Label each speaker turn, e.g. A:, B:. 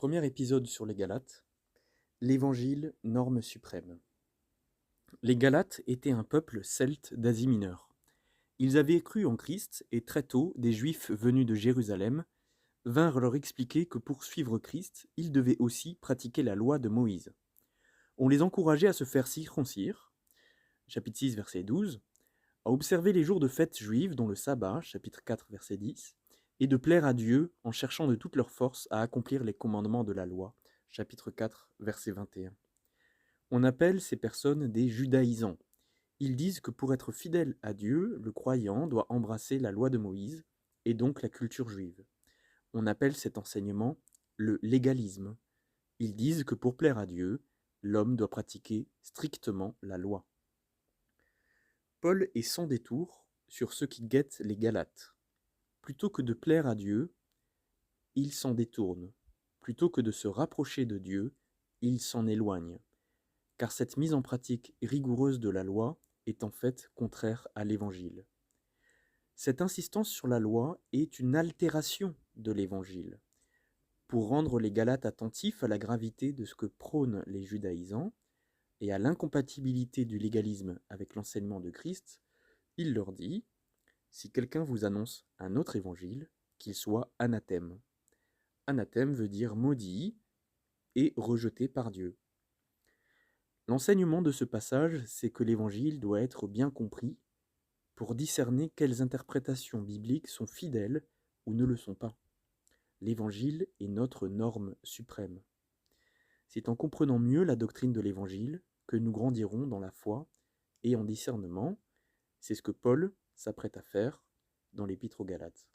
A: Premier épisode sur les Galates, l'Évangile, norme suprême. Les Galates étaient un peuple celte d'Asie mineure. Ils avaient cru en Christ et très tôt, des Juifs venus de Jérusalem vinrent leur expliquer que pour suivre Christ, ils devaient aussi pratiquer la loi de Moïse. On les encourageait à se faire circoncire, chapitre 6, verset 12, à observer les jours de fête juive, dont le sabbat, chapitre 4, verset 10, et de plaire à Dieu en cherchant de toute leur force à accomplir les commandements de la loi, chapitre 4, verset 21. On appelle ces personnes des judaïsants. Ils disent que pour être fidèle à Dieu, le croyant doit embrasser la loi de Moïse, et donc la culture juive. On appelle cet enseignement le légalisme. Ils disent que pour plaire à Dieu, l'homme doit pratiquer strictement la loi. Paul est sans détour sur ceux qui guettent les Galates. Plutôt que de plaire à Dieu, ils s'en détournent. Plutôt que de se rapprocher de Dieu, ils s'en éloignent. Car cette mise en pratique rigoureuse de la loi est en fait contraire à l'Évangile. Cette insistance sur la loi est une altération de l'Évangile. Pour rendre les Galates attentifs à la gravité de ce que prônent les judaïsants et à l'incompatibilité du légalisme avec l'enseignement de Christ, il leur dit « Si quelqu'un vous annonce un autre évangile, qu'il soit anathème. » Anathème veut dire maudit et rejeté par Dieu. L'enseignement de ce passage, c'est que l'évangile doit être bien compris pour discerner quelles interprétations bibliques sont fidèles ou ne le sont pas. L'évangile est notre norme suprême. C'est en comprenant mieux la doctrine de l'évangile que nous grandirons dans la foi et en discernement. C'est ce que Paul s'apprête à faire dans l'Épître aux Galates.